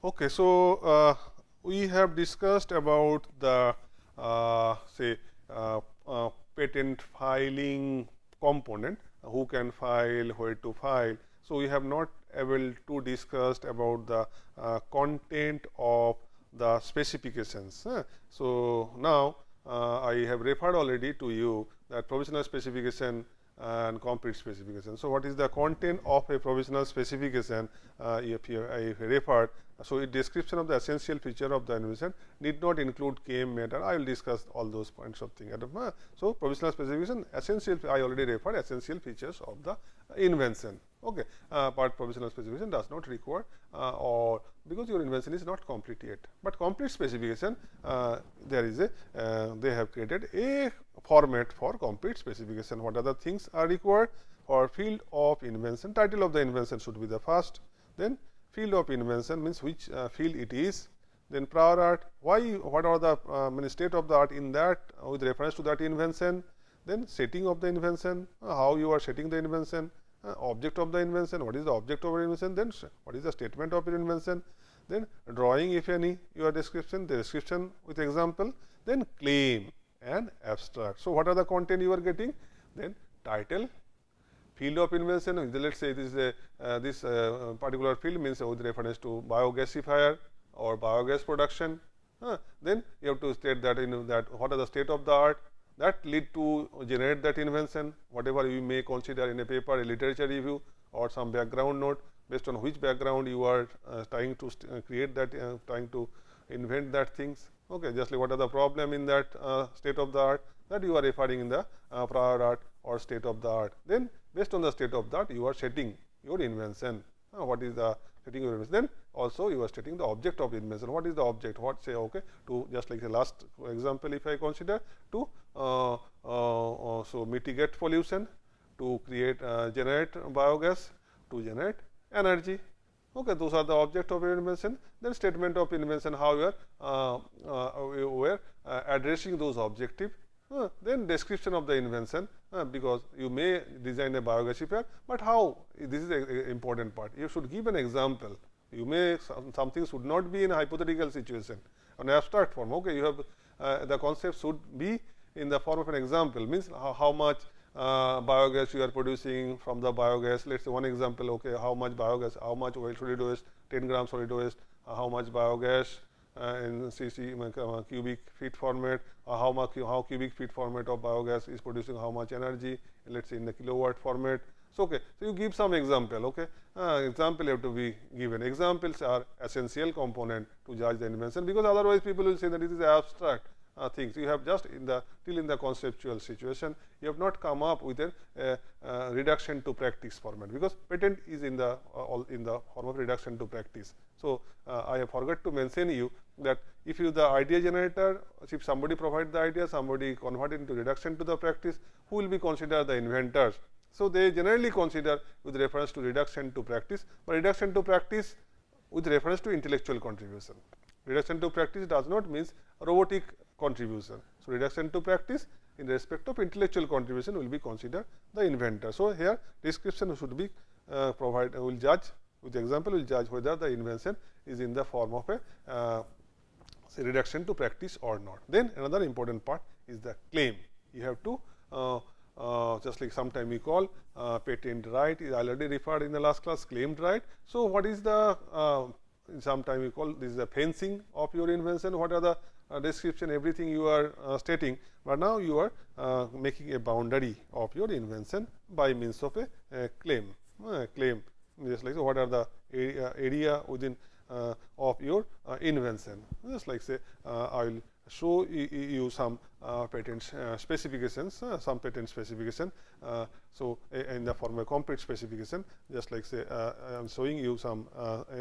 Okay, so we have discussed about the say patent filing component, who can file, where to file. So we have not able to discuss about the content of the specifications. So now I have referred already to you that provisional specification and complete specification. So what is the content of a provisional specification? If you referred, so a description of the essential feature of the invention need not include claim matter. I will discuss all those points of thing. So provisional specification, essential, I already referred essential features of the invention. Okay, but provisional specification does not require or because your invention is not complete yet. But complete specification, there is a they have created a format for complete specification. What other things are required for field of invention? Title of the invention should be the first. Then field of invention means which field it is. Then prior art, why, what are the state of the art in that with reference to that invention. Then setting of the invention, how you are setting the invention. Object of the invention, what is the object of your invention, then what is the statement of your invention, then drawing if any your description, the description with example, then claim and abstract. So, what are the content you are getting? Then title, field of invention, let us say this is a this particular field means with reference to biogasifier or biogas production. Then you have to state that that what are the state of the art that lead to generate that invention, whatever you may consider in a paper, a literature review or some background note, based on which background you are trying to create that, trying to invent that things. Okay, just like what are the problem in that state of the art that you are referring in the prior art or state of the art. Then based on the state of the art, you are setting your invention. What is the setting your invention? Then also you are stating the object of invention. What is the object? What say okay to just like the last example, if I consider to so mitigate pollution, to create generate biogas, to generate energy. Okay, those are the object of your invention. Then statement of invention, how you are addressing those objective. Then description of the invention, because you may design a biogasifier, but how, this is a important part. You should give an example. You may something should not be in a hypothetical situation, an abstract form. Okay, you have the concept should be in the form of an example, means how much biogas you are producing from the biogas. Let us say one example, okay, how much biogas, how much oil solid waste, 10 grams solid waste, how much biogas in cc cubic feet format, how cubic feet format of biogas is producing how much energy, let us say in the kilowatt format. So, okay, so you give some example. Okay, example have to be given. Examples are essential component to judge the invention, because otherwise people will say that it is abstract things. You have just in the till in the conceptual situation, you have not come up with a reduction to practice format, because patent is in the form of reduction to practice. So, I have forgot to mention you that if you the idea generator, if somebody provide the idea, somebody convert it into reduction to the practice, who will be considered the inventors. So, they generally consider with reference to reduction to practice, but reduction to practice with reference to intellectual contribution. Reduction to practice does not means robotic contribution. So, reduction to practice in respect of intellectual contribution will be considered the inventor. So, here description should be provided, will judge with the example, will judge whether the invention is in the form of a say reduction to practice or not. Then another important part is the claim. You have to just like sometime we call patent right is already referred in the last class, claimed right. So, what is the sometime we call this is the fencing of your invention, what are the description, everything you are stating, but now you are making a boundary of your invention by means of a claim. Claim, just like so what are the area within of your invention, just like say I will show you some patent specifications, some patent specification. So, in the form of complete specification, just like say I am showing you some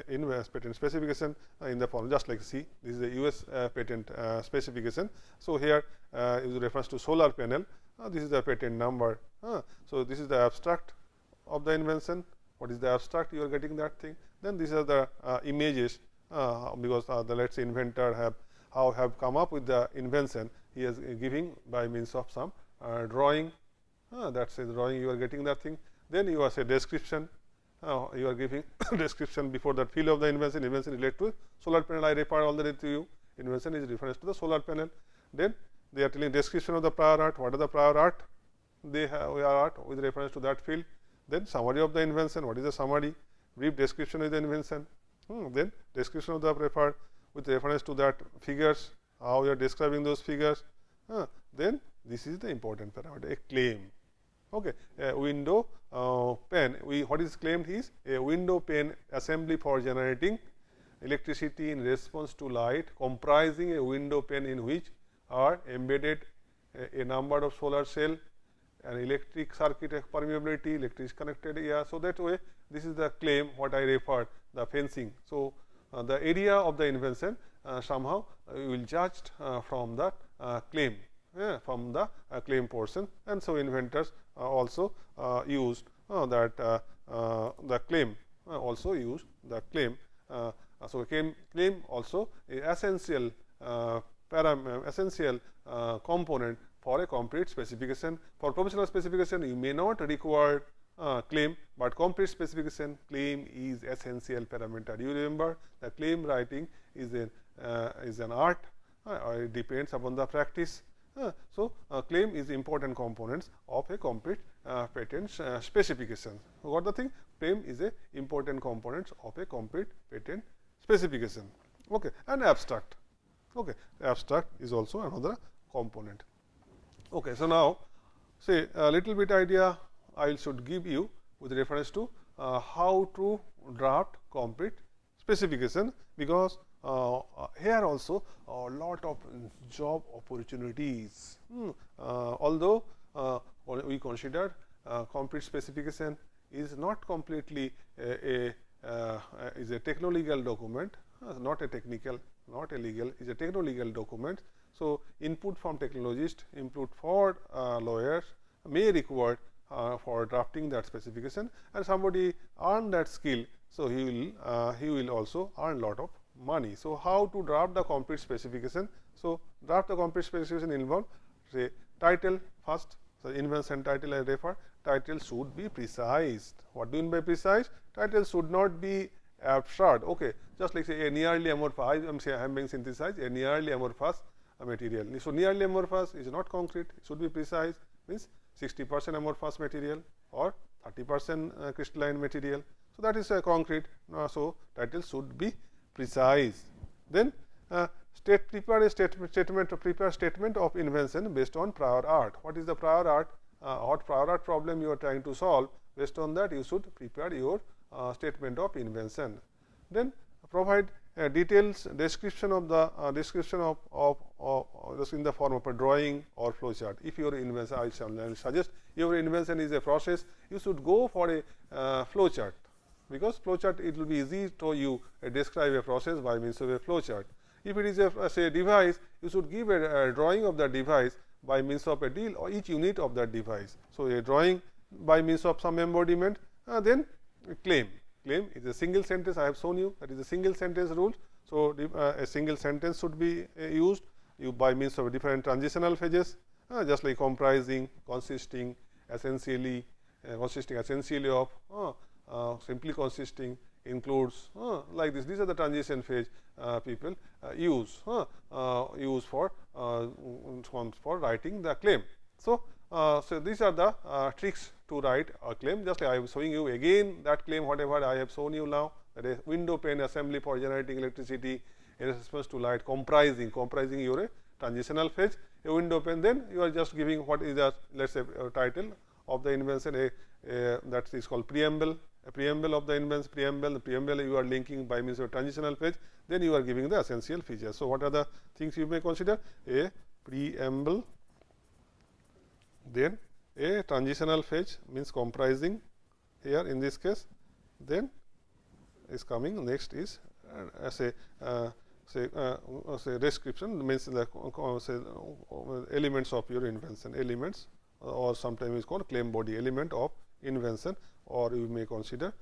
patent specification in the form, just like see this is the US patent specification. So, here is reference to solar panel, this is the patent number. So, this is the abstract of the invention. What is the abstract? You are getting that thing. Then these are the images, because the let us say inventor have come up with the invention. He is giving by means of some drawing. That is drawing. You are getting that thing. Then you are say description. you are giving description before that field of the invention. Invention related to solar panel. I refer already to you. Invention is reference to the solar panel. Then they are telling description of the prior art. What is the prior art? They have art with reference to that field. Then summary of the invention. What is the summary? Brief description of the invention. Then description of the preferred with reference to that figures. How you are describing those figures. Then this is the important parameter, a claim. Okay, a window pane. What is claimed is a window pane assembly for generating electricity in response to light, comprising a window pane in which are embedded a number of solar cell, an electric circuit permeability, electric connected area. So that way, this is the claim what I referred, the fencing. So the area of the invention somehow you will judge from the claim. From the claim portion, and so inventors also used that the claim also used the claim. So claim also is essential essential component for a complete specification. For professional specification, you may not require claim, but complete specification claim is essential parameter. You remember the claim writing is an art. It depends upon the practice. So claim is important components of a complete patent specification. Got the thing? Claim is a important components of a complete patent specification. Okay, and abstract. Okay, abstract is also another component. Okay, so now say a little bit idea I should give you with reference to how to draft complete specification, because here also a lot of job opportunities. Although we consider complete specification is not completely is a techno-legal document, not a technical, not a legal, is a techno-legal document. So input from technologist, input for lawyers may require for drafting that specification, and somebody earn that skill. So he will also earn lot of money. So how to draft the complete specification? So draft the complete specification involve say title first. So invention title I refer. Title should be precise. What do you mean by precise? Title should not be abstract. Okay, just like say a nearly amorphous. I am being synthesized a nearly amorphous material. So nearly amorphous is not concrete. It should be precise. Means 60% amorphous material or 30% crystalline material. So that is a concrete. So title should be precise. Then prepare a statement of invention based on prior art. What is the prior art? What prior art problem you are trying to solve? Based on that, you should prepare your statement of invention. Then provide details description of the description of just in the form of a drawing or flow chart. If your invention, I shall suggest your invention is a process, you should go for a flow chart, because flow chart it will be easy to you describe a process by means of a flow chart. If it is a say device, you should give a drawing of the device by means of a deal or each unit of that device. So a drawing by means of some embodiment, then claim. Claim is a single sentence. I have shown you that is a single sentence rule. So a single sentence should be used by means of different transitional phases, just like comprising, consisting, essentially, of, simply consisting, includes, like this. These are the transition phase people use for writing the claim. So these are the tricks to write a claim. Just like I am showing you again that claim whatever I have shown you now, that is window pane assembly for generating electricity in response to light, comprising your transitional phase, a window pane. Then you are just giving what is the, let's say, title of the invention, that is called preamble. A preamble of the invention, the preamble you are linking by means of transitional phase. Then you are giving the essential features. So what are the things you may consider? A preamble, then a transitional phase means comprising here in this case, then is coming next is say description means the elements of your invention, elements, or sometimes is called claim body, element of invention, or you may consider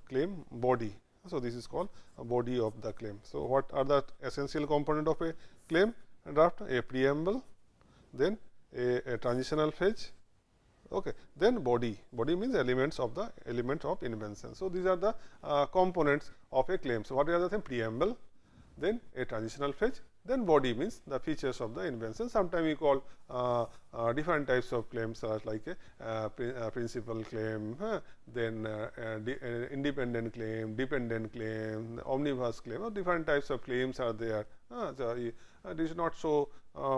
claim body. So this is called a body of the claim. So what are the essential component of a claim draft? A preamble, then a transitional phase, Okay. Then body means elements of invention. So these are the components of a claim. So what are the thing? Preamble, then a transitional phrase, then body means the features of the invention. Sometimes we call different types of claims like a principal claim, then independent claim, dependent claim, omnibus claim, or different types of claims are there. So this is not so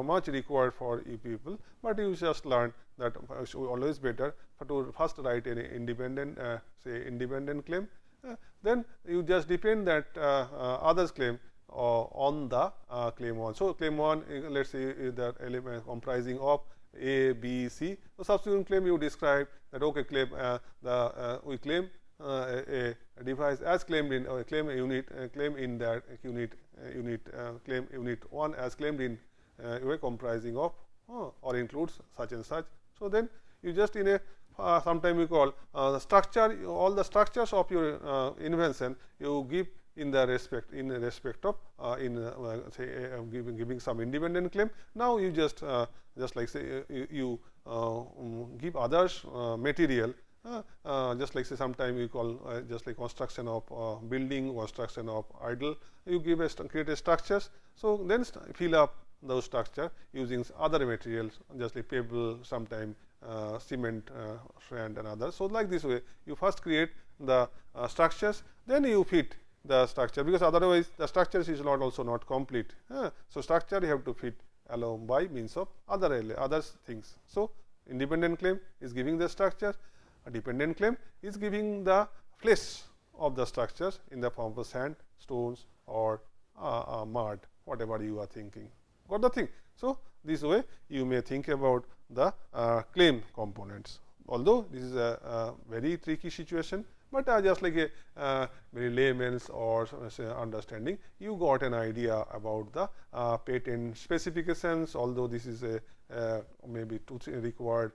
much required for you people, but you just learn that it's always better to first write an independent independent claim, then you just depend that others claim on the claim 1. So claim 1 let us say is the element comprising of A, B, C. So subsequent claim you describe that okay claim we claim a device as claimed in claim unit claim in that unit claim unit 1 as claimed in comprising of or includes such and such. So then you just in a sometime we call the structure, all the structures of your invention you give in the respect of say giving some independent claim. Now you just like say you give others material, just like say sometime we call just like construction of building, construction of idle, you give create a structures. So then fill up those structure using other materials just like pebble, sometime cement, sand and others. So like this way you first create the structures, then you fit the structure, because otherwise the structures is not complete. So structure you have to fit along by means of other things. So independent claim is giving the structure, a dependent claim is giving the flesh of the structures in the form of sand, stones or mud, whatever you are thinking. Got the thing? So this way you may think about the claim components. Although this is a very tricky situation, but just like a very layman's or say understanding, you got an idea about the patent specifications. Although this is a maybe 2 required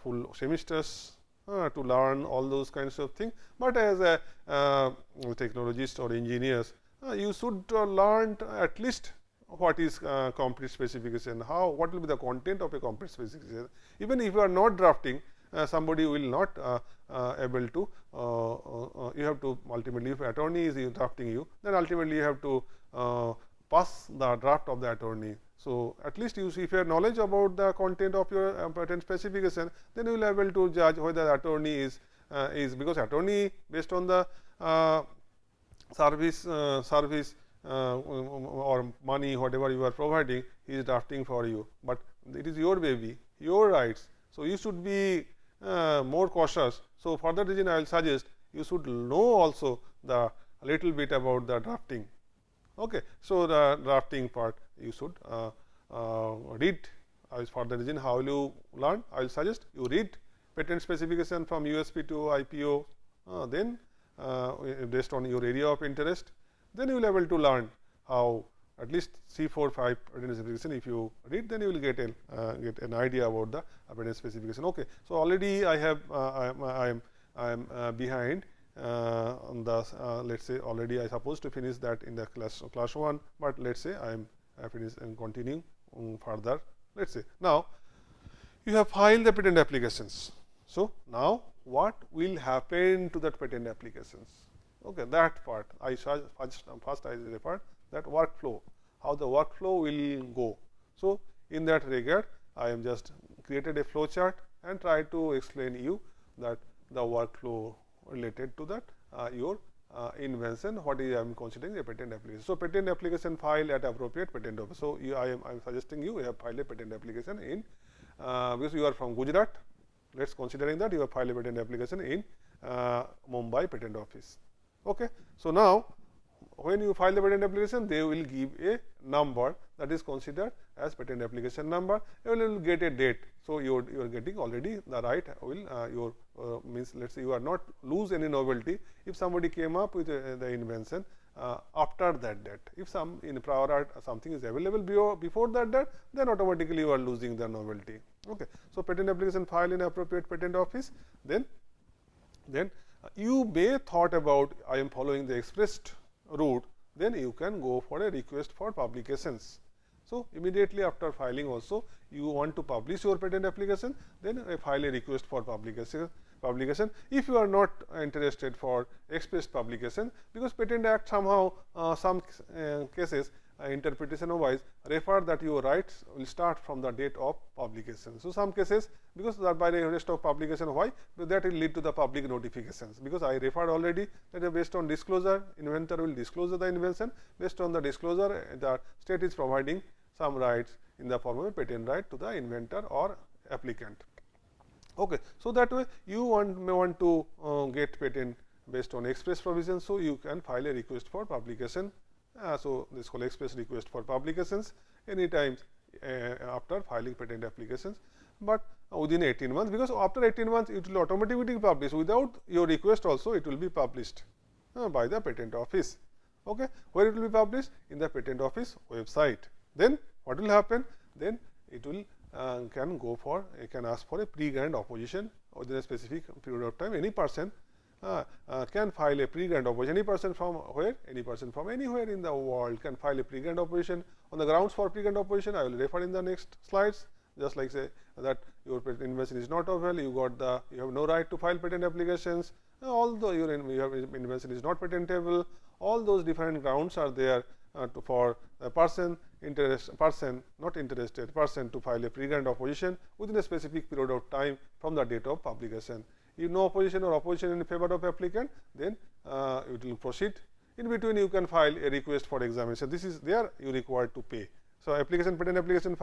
full semesters to learn all those kinds of things, but as a technologist or engineers, you should learn at least what is complete specification, what will be the content of a complete specification. Even if you are not drafting, somebody will not able to you have to ultimately, if attorney is drafting you, then ultimately you have to pass the draft of the attorney. So at least you see if you have knowledge about the content of your patent specification, then you will be able to judge whether the attorney is because attorney based on the service or money whatever you are providing, he is drafting for you, but it is your baby, your rights. So you should be more cautious. So for that reason I will suggest you should know also the little bit about the drafting. Okay. So the drafting part you should read. For the reason how will you learn? I will suggest you read patent specification from USP to IPO, then based on your area of interest, then you will be able to learn how at least 3, 4, 5 patent specification. If you read, then you will get an idea about the patent specification. Okay. So already I have I am behind on the let us say already I supposed to finish that in the class 1, but let us say I am finished and continuing further. Let us say now you have filed the patent applications. So now what will happen to that patent applications? Okay, that part I first I referred that workflow, how the workflow will go. So in that regard I am just created a flow chart and try to explain you that the workflow related to that your invention, what is I am considering a patent application. So patent application file at appropriate patent office. So I am suggesting you have filed a patent application in because you are from Gujarat. Let us considering that you have filed a patent application in Mumbai patent office. Okay. So now when you file the patent application, they will give a number that is considered as patent application number. You will get a date. So you are getting already the right will your means let us say you are not lose any novelty if somebody came up with the invention after that date. If some in prior art something is available before that date, then automatically you are losing the novelty. Okay. So patent application file in appropriate patent office, then you may thought about I am following the expressed route, then you can go for a request for publications. So, immediately after filing also you want to publish your patent application, then file a request for publication. If you are not interested for express publication, because Patent Act somehow some cases interpretation wise refer that your rights will start from the date of publication. So, some cases because by the rest of publication, why? That will lead to the public notifications, because I referred already that based on disclosure, inventor will disclose the invention. Based on the disclosure, the state is providing some rights in the form of a patent right to the inventor or applicant. Okay. So, that way you may want to get patent based on express provision. So, you can file a request for publication. So, this is called express request for publications any time after filing patent applications, but within 18 months, because after 18 months it will automatically publish without your request also it will be published by the patent office. Okay. Where it will be published? In the patent office website. Then what will happen? Then it will can ask for a pre-grant opposition within a specific period of time. Any person can file a pre-grant opposition. Any person from where? Any person from anywhere in the world can file a pre-grant opposition. On the grounds for pre-grant opposition, I will refer in the next slides. Just like say that your patent invention is not available, you have no right to file patent applications. Although your invention is not patentable, all those different grounds are there for a person not interested person to file a pre-grant opposition within a specific period of time from the date of publication. If no opposition or opposition in favor of applicant, then it will proceed. In between, you can file a request for examination. This is there you required to pay. So, patent application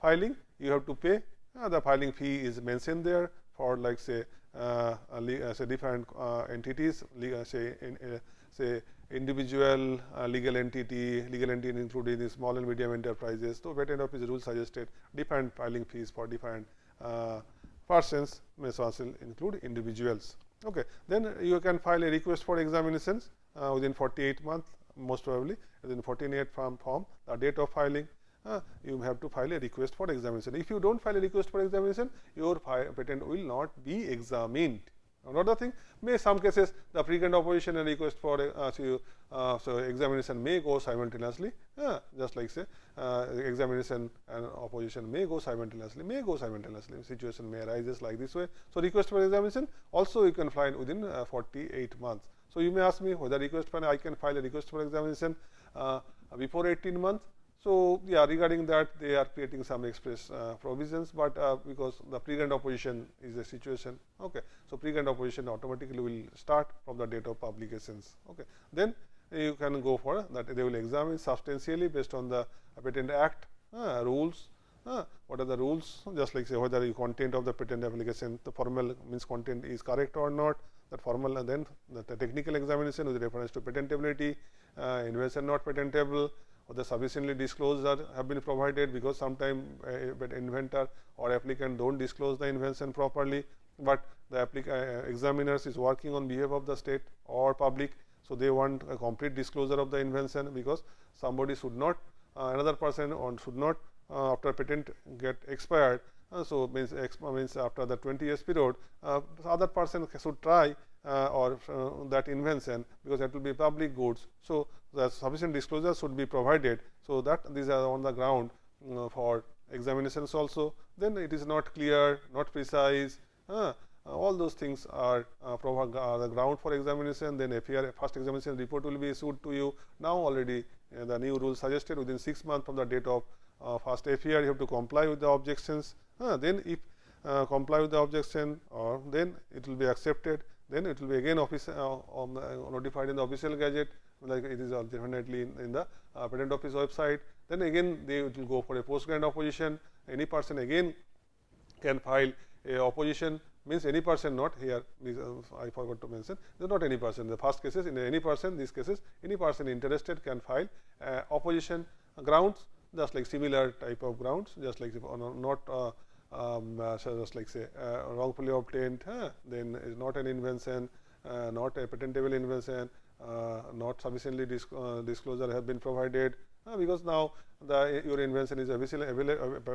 filing you have to pay. The filing fee is mentioned there for like say different entities, say individual legal entity including small and medium enterprises. So, patent office rule suggested different filing fees for different persons, may also include individuals. Okay. Then you can file a request for examinations within 48 months, most probably within 48 from the date of filing. You have to file a request for examination. If you do not file a request for examination, your patent will not be examined. Another thing, some cases the pre-grant opposition and request for so examination may go simultaneously, just like say examination and opposition may go simultaneously, situation may arises like this way. So, request for examination also you can file within 48 months. So, you may ask me whether I can file a request for examination before 18 months. So, yeah, regarding that they are creating some express provisions, but because the pre-grant opposition is a situation. Okay. So, pre-grant opposition automatically will start from the date of publications. Okay. Then you can go for that, they will examine substantially based on the Patent Act rules. What are the rules? Just like say whether the content of the patent application, the formal means content is correct or not, that formal, and then the technical examination with reference to patentability, invention not patentable, or the sufficiently disclosure have been provided, because sometime inventor or applicant do not disclose the invention properly, but the examiners is working on behalf of the state or public. So, they want a complete disclosure of the invention, because somebody should not another person should not after patent get expired. So, means after the 20 years period other person should try or that invention, because that will be public goods. So, the sufficient disclosure should be provided. So, that these are on the ground for examinations also. Then it is not clear, not precise, all those things are the ground for examination. Then first examination report will be issued to you. Now, already the new rule suggested within 6 months from the date of first FER you have to comply with the objections. Then if comply with the objection, or then it will be accepted, then it will be again notified in the official gazette, like it is definitely in the patent office website. Then again they will go for a post grant opposition. Any person again can file a opposition, means any person, not here, I forgot to mention, there is not any person. The first cases, in any person, these cases, any person interested can file opposition grounds, just like similar type of grounds, just like not just like say wrongfully obtained, then is not an invention, not a patentable invention, not sufficiently disclosure have been provided, because now your invention is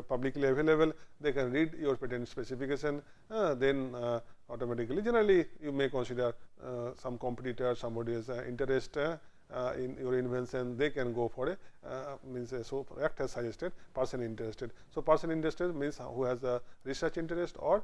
publicly available, they can read your patent specification, then automatically, generally you may consider some competitor, somebody has interest, in your invention, they can go for a means so Act has suggested person interested. So person interested means who has a research interest or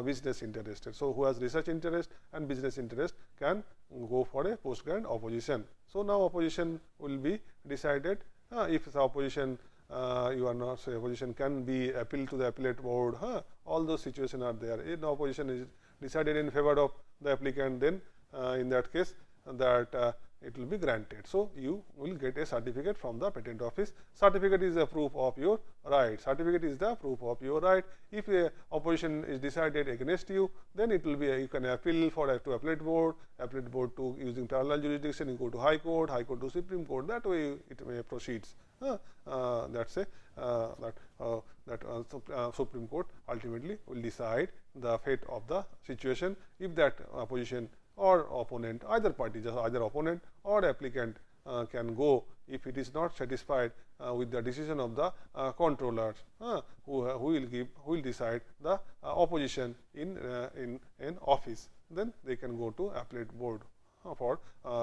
business interested. So who has research interest and business interest can go for a post grant opposition. So now opposition will be decided. If the opposition you are not, say opposition can be appealed to the appellate board, all those situations are there. If the opposition is decided in favor of the applicant, then in that case that it will be granted. So you will get a certificate from the patent office. Certificate is a proof of your right. Certificate is the proof of your right. If a opposition is decided against you, then it will be you can appeal for to appellate board to using parallel jurisdiction, you go to High Court to Supreme Court. That way it may proceeds. That's a Supreme Court ultimately will decide the fate of the situation. If that opposition or opponent, either party, just either opponent or applicant can go if it is not satisfied with the decision of the controllers who will decide the opposition in office. Then they can go to appellate board for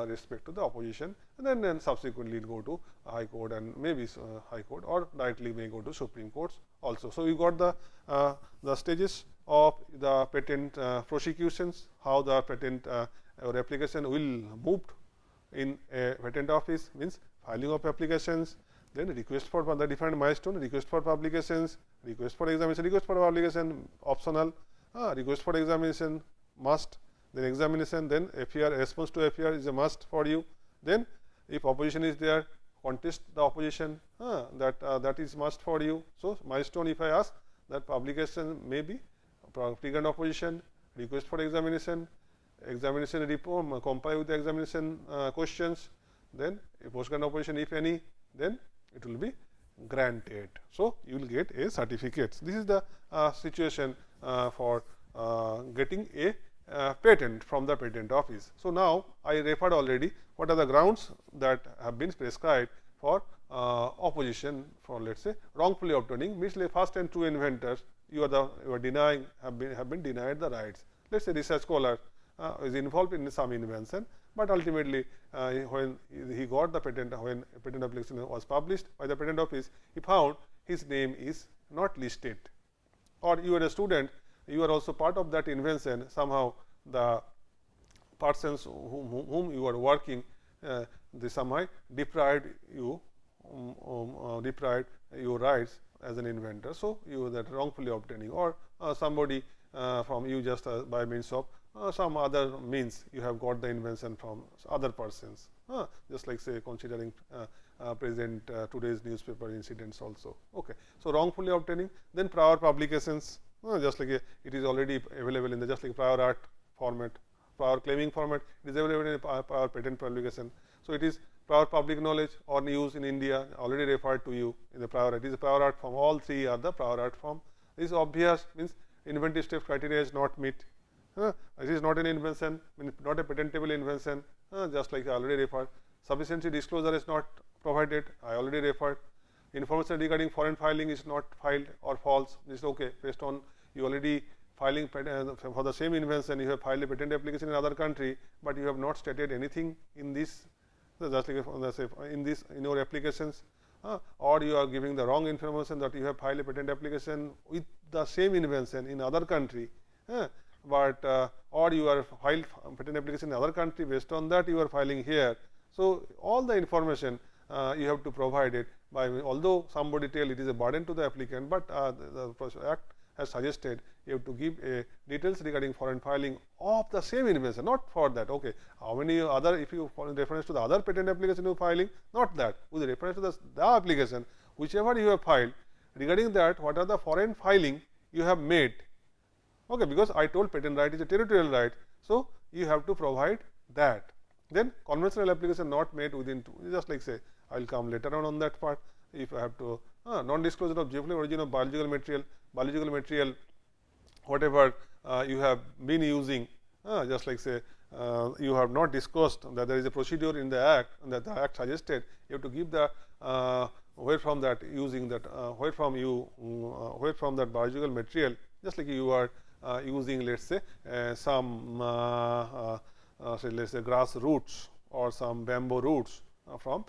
respect to the opposition, and then subsequently go to High Court and maybe High Court, or directly may go to Supreme Courts also. So you got the stages of the patent prosecutions, how the patent or application will moved in a patent office, means filing of applications, then request for the different milestone, request for publications, request for examination, request for publication optional, request for examination must, then examination, then FER, response to FER is a must for you. Then if opposition is there, contest the opposition, that is must for you. So milestone, if I ask that publication may be pre-grant opposition, request for examination, examination report, comply with the examination questions, then a post-grant opposition if any, then it will be granted. So you will get a certificate. This is the situation for getting a patent from the patent office. So now I referred already what are the grounds that have been prescribed for opposition for, let us say, wrongfully obtaining, means like first and true inventors, you are denying, have been denied the rights. Let us say research scholar is involved in some invention, but ultimately when he got the patent, when a patent application was published by the patent office, he found his name is not listed. Or you are a student, you are also part of that invention, somehow the persons whom you are working, they somehow deprived you, deprived your rights as an inventor. So you that wrongfully obtaining, or somebody from you just by means of some other means you have got the invention from other persons, just like say considering present today's newspaper incidents also. Okay. So wrongfully obtaining, then prior publications, just like it is already available in the just like prior art format, prior claiming format, it is available in prior patent publication. So it is prior public knowledge or news in India, already referred to you in the prior art. It is a prior art form. All three are the prior art form. This is obvious, means inventive step criteria is not met. It is not an invention, means not a patentable invention, just like I already referred. Sufficiency disclosure is not provided, I already referred. Information regarding foreign filing is not filed or false, this is okay, based on you already filing for the same invention, you have filed a patent application in other country, but you have not stated anything in this, just like in your applications, or you are giving the wrong information that you have filed a patent application with the same invention in other country, but or you are filed patent application in other country, based on that you are filing here. So all the information you have to provide it by, although somebody tell it is a burden to the applicant, but the Act has suggested you have to give details regarding foreign filing of the same invention, not for that. Okay, how many other, if you in reference to the other patent application you are filing, not that, with reference to the application whichever you have filed, regarding that what are the foreign filing you have made. Okay, because I told patent right is a territorial right, so you have to provide that. Then conventional application not made within just like say I will come later on that part. If I have to non-disclosure of geophilic origin of biological material, whatever you have been using, just like say you have not discussed that there is a procedure in the Act, and that the Act suggested you have to give the where from that using that where from that biological material, just like you are using, let us say some say let us say grass roots or some bamboo roots from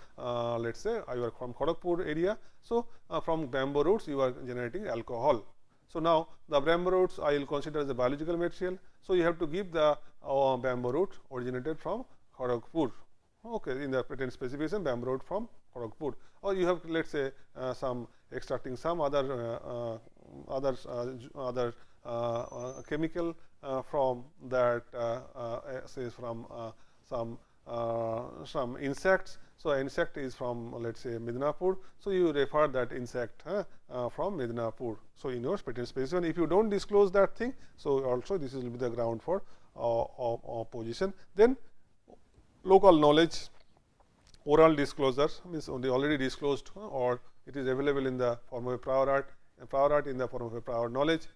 let us say you are from Kharagpur area. So, from bamboo roots you are generating alcohol. So, now the bamboo roots I will consider as a biological material. So, you have to give the bamboo root originated from Kharagpur. Okay, in the patent specification bamboo root from Kharagpur, or you have let us say some extracting some other chemical from that say from some insects. So, insect is from let us say Midnapur. So, you refer that insect from Midnapur. So, in your patent specification, if you do not disclose that thing, so also this will be the ground for opposition. Then local knowledge, oral disclosure means only already disclosed or it is available in the form of a prior art in the form of a prior knowledge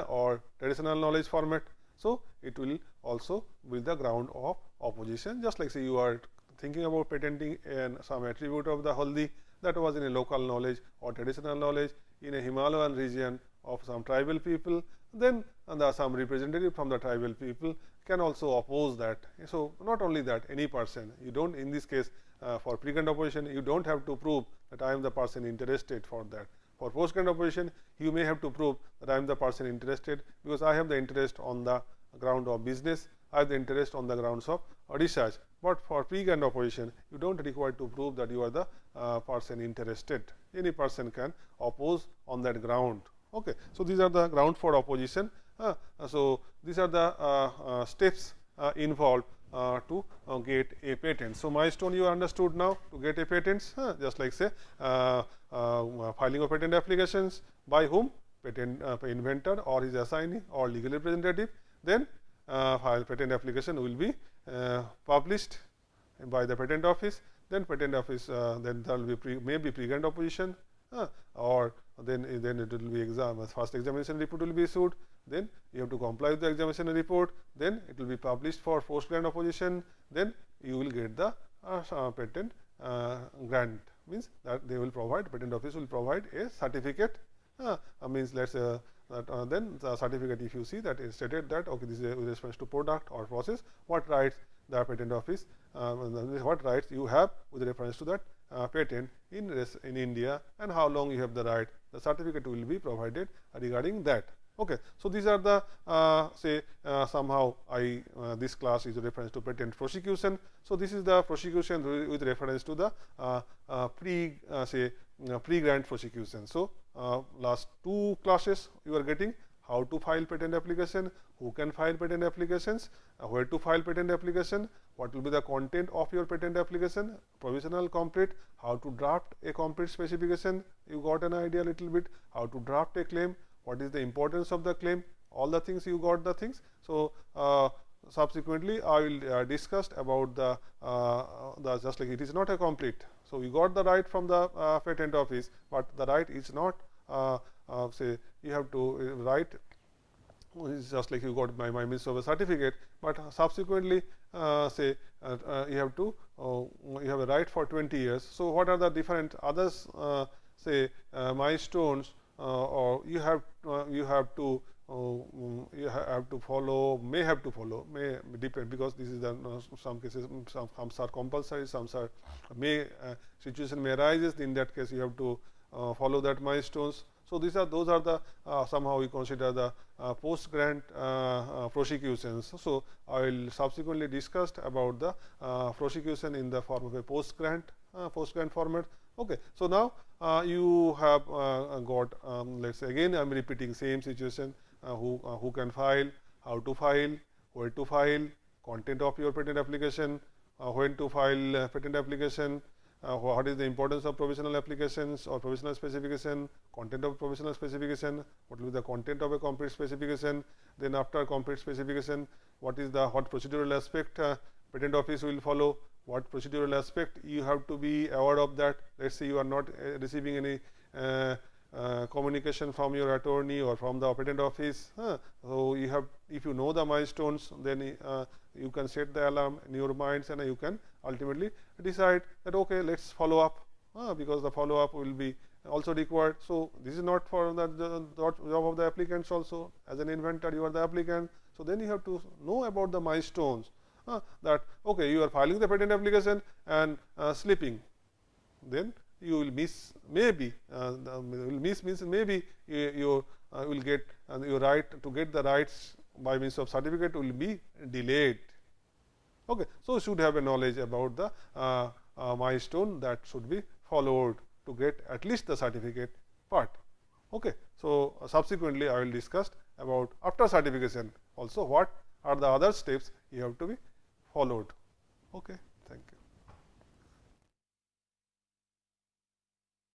or traditional knowledge format. So, it will also be the ground of opposition, just like say you are thinking about patenting and some attribute of the haldi that was in a local knowledge or traditional knowledge in a Himalayan region of some tribal people, then some representative from the tribal people can also oppose that. So, not only that, any person, you do not in this case for pre-grant opposition you do not have to prove that I am the person interested for that. For post-grant opposition you may have to prove that I am the person interested, because I have the interest on the ground of business, I have the interest on the grounds of research. But for pre-grant opposition you do not require to prove that you are the person interested, any person can oppose on that ground. Okay. So, these are the ground for opposition. So, these are the steps involved to get a patent. So, milestone you understood now to get a patent, just like say filing of patent applications by whom? Patent inventor or his assignee or legal representative. Then file patent application will be published by the patent office. Then patent office then there will be may be pre-grant opposition or then it will be first examination report will be issued. Then you have to comply with the examination report. Then it will be published for post grant opposition. Then you will get the patent grant, means that they will provide, patent office will provide a certificate. Means let us say that then the certificate, if you see that is stated that okay, this is with respect to product or process, what rights the patent office, what rights you have with reference to that patent in India, and how long you have the right, the certificate will be provided regarding that. Okay. So, these are the say somehow this class is reference to patent prosecution. So, this is the prosecution with reference to the pre-grant prosecution. So, last two classes you are getting how to file patent application, who can file patent applications, where to file patent application, what will be the content of your patent application, provisional, complete, how to draft a complete specification, you got an idea a little bit, how to draft a claim, what is the importance of the claim, all the things you got the things. So, subsequently I will discuss about the just like it is not a complete. So, you got the right from the patent office, but the right is not say you have to write is just like you got by means of a certificate, but subsequently say you have to you have a right for 20 years. So, what are the different others say milestones or you have to follow, may have to follow, may depend, because this is the some cases some are compulsory, some are may situation may arises, in that case you have to follow that milestones. So, those are the somehow we consider the post grant prosecutions. So, I will subsequently discuss about the prosecution in the form of a post grant format. Okay. So, now you have got let us say again I am repeating same situation, who can file, how to file, where to file, content of your patent application, when to file patent application, what is the importance of provisional applications or provisional specification, content of provisional specification, what will be the content of a complete specification, then after complete specification, what is the procedural aspect patent office will follow, what procedural aspect you have to be aware of that. Let us say you are not receiving any communication from your attorney or from the patent office. So, you have, if you know the milestones, then you can set the alarm in your minds and you can ultimately decide that okay, let us follow up, because the follow up will be also required. So, this is not for the job of the applicants also, as an inventor you are the applicant. So, then you have to know about the milestones that okay, you are filing the patent application and sleeping, then you will miss, maybe will miss means maybe you will get your right to get the rights by means of certificate will be delayed. Okay. So, should have a knowledge about the milestone that should be followed to get at least the certificate part. Okay. So, subsequently I will discuss about after certification also what are the other steps you have to be followed. Okay.